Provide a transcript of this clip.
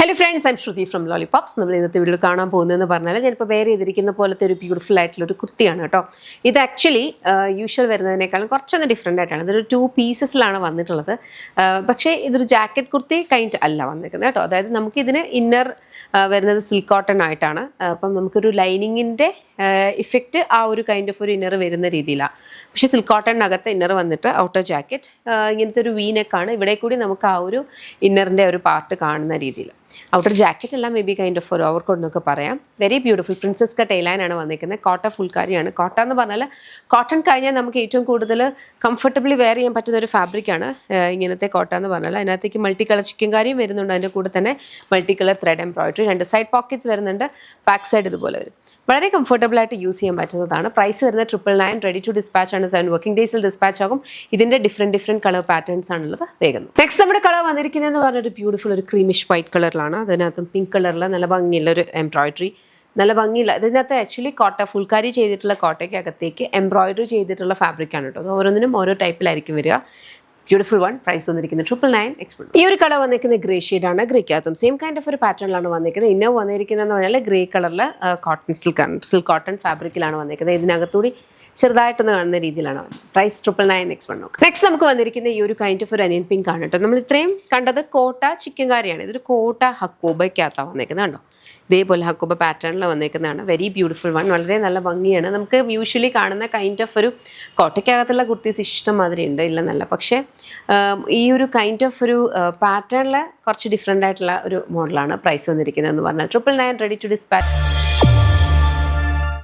Hello friends, I'm Shruti from lollipops. നമ്മൾ ഇന്നത്തെ വീഡിയോയിൽ കാണാൻ പോകുന്നതെന്ന് പറഞ്ഞാൽ ഞാനിപ്പോൾ വെയർ ചെയ്തിരിക്കുന്ന പോലത്തെ ഒരു ബ്യൂട്ടിഫുൾ ആയിട്ടുള്ള ഒരു കുർത്തിയാണ് കേട്ടോ. ഇത് ആക്ച്വലി യൂഷ്വൽ വരുന്നതിനേക്കാളും കുറച്ചൊന്ന് ഡിഫറെൻ്റ് ആയിട്ടാണ്. ഇതൊരു 2 പീസസിലാണ് വന്നിട്ടുള്ളത്. പക്ഷേ ഇതൊരു ജാക്കറ്റ് കുർത്തി കൈൻഡ് അല്ല വന്നിരിക്കുന്നത് കേട്ടോ. അതായത് നമുക്കിതിന് ഇന്നർ വരുന്നത് സിൽക്ക് കോട്ടൺ ആയിട്ടാണ്. അപ്പം നമുക്കൊരു ലൈനിങ്ങിൻ്റെ ഇഫക്റ്റ് ആ ഒരു കൈൻഡ് ഓഫ് ഒരു ഇന്നർ വരുന്ന രീതിയിലാണ്. പക്ഷേ സിൽക്ക് കോട്ടണിനകത്ത് ഇന്നർ വന്നിട്ട് ഔട്ടർ ജാക്കറ്റ് ഇങ്ങനത്തെ ഒരു വീനെക്കാണ്. ഇവിടെ കൂടി നമുക്ക് ആ ഒരു ഇന്നറിൻ്റെ ഒരു പാർട്ട് കാണുന്ന രീതിയിൽ. ഔട്ടർ ജാക്കറ്റ് എല്ലാം മേ ബി കൈൻഡ് ഓഫ് ഒരു ഓവർ കോട്ട് എന്നൊക്കെ പറയാം. വെരി ബ്യൂട്ടിഫുൾ പ്രിൻസസ് കട്ട് എലൈനാണ് വന്നിരിക്കുന്നത്. കോട്ട ഫുൾക്കാരിയാണ്. കോട്ട എന്ന് പറഞ്ഞാൽ കോട്ടൺ കഴിഞ്ഞാൽ നമുക്ക് ഏറ്റവും കൂടുതൽ കംഫർട്ടബിളി വെയർ ചെയ്യാൻ പറ്റുന്ന ഒരു ഫാബ്രിക്കാണ് ഇങ്ങനത്തെ കോട്ട എന്ന് പറഞ്ഞാൽ. അതിനകത്തേക്ക് മൾട്ടി കളർ ചിക്കൻകാരിയും വരുന്നുണ്ട്. അതിൻ്റെ കൂടെ തന്നെ multi colour thread embroidery, 2 side pockets വരുന്നുണ്ട്. ബാക്ക് സൈഡ് ഇതുപോലെ വരും. വളരെ കംഫർട്ടബിൾ ആയിട്ട് യൂസ് ചെയ്യാൻ പറ്റുന്നതാണ്. പ്രൈസ് വരുന്നത് 999. റെഡി ടു ഡിസ്പാച്ച് ആണ്. 7 വർക്കിംഗ് ഡേയ്സിൽ ഡിസ്പാച്ച് ആകും. ഇതിൻ്റെ ഡിഫറെൻറ്റ് കളർ പാറ്റേൺസ് ആണുള്ളത്. വേഗം നെക്സ്റ്റ് നമ്മുടെ കളർ വന്നിരിക്കുന്നതെന്ന് പറഞ്ഞൊരു ബ്യൂട്ടിഫുൾ ഒരു ക്രീമിഷ് വൈറ്റ് കളറിലാണ്. അതിനകത്തും പിങ്ക് കളറിൽ നല്ല ഭംഗിയുള്ള ഒരു എംബ്രോയിഡറി, നല്ല ഭംഗിയില്ല. ഇതിനകത്ത് ആക്ച്വലി കോട്ട ഫുൾക്കാരി ചെയ്തിട്ടുള്ള കോട്ടയ്ക്കകത്തേക്ക് എംബ്രോയിഡറി ചെയ്തിട്ടുള്ള ഫാബ്രിക്കാണ് കേട്ടോ. അത് ഓരോന്നിനും ഓരോ ടൈപ്പിലായിരിക്കും വരിക. Beautiful one. പ്രൈസ് വന്നിരിക്കുന്നത് 999 എക്സ്പെർട്ട്. ഈ ഒരു കളർ വന്നിരിക്കുന്നത് ഗ്രേ ഷെയ്ഡാണ്. ഗ്രേക്കകത്തും സെയിം കൈൻഡ് ഓഫ് ഒരു പാറ്റേണിലാണ് വന്നിരിക്കുന്നത്. ഇന്നർ വന്നിരിക്കുന്നതെന്ന് പറഞ്ഞാൽ ഗ്രേ കളറിൽ കോട്ടൺ സിൽക്ക് കോട്ടൺ ഫാബ്രിക്കിലാണ് വന്നിരിക്കുന്നത്. ഇതിനകത്തൂടി ചെറുതായിട്ടൊന്ന് കാണുന്ന രീതിയിലാണ്. Price 999 expert. നോക്കാം. നെക്സ്റ്റ് നമുക്ക് വന്നിരിക്കുന്ന ഈ ഒരു കൈൻഡ് ഓഫ് ഒരു അനിയൻ പിങ്ക് ആണ് കേട്ടോ. നമ്മൾ ഇത്രയും കണ്ടത് കോട്ട ചിക്കൻകാരിയാണ്. ഇതൊരു കോട്ട ഹക്കോബയ്ക്കകത്താണ് വന്നിരിക്കുന്നത് കണ്ടോ. ഇതേപോലെ ഹക്കോബ പാറ്റേണിൽ വന്നിരിക്കുന്നതാണ്. Very beautiful one. വളരെ നല്ല ഭംഗിയാണ്. നമുക്ക് യൂഷ്വലി കാണുന്ന കൈൻഡ് ഓഫ് ഒരു കോട്ടയ്ക്കകത്തുള്ള കുർത്തീസ് ഇഷ്ടം മാതിരി ഉണ്ട്, ഇല്ലെന്നല്ല. പക്ഷേ ഈ ഒരു കൈൻഡ് ഓഫ് ഒരു പാറ്റേണിൽ കുറച്ച് ഡിഫറെൻ്റ് ആയിട്ടുള്ള ഒരു മോഡലാണ്. പ്രൈസ് വന്നിരിക്കുന്നതെന്ന് പറഞ്ഞാൽ 999. Ready to dispatch.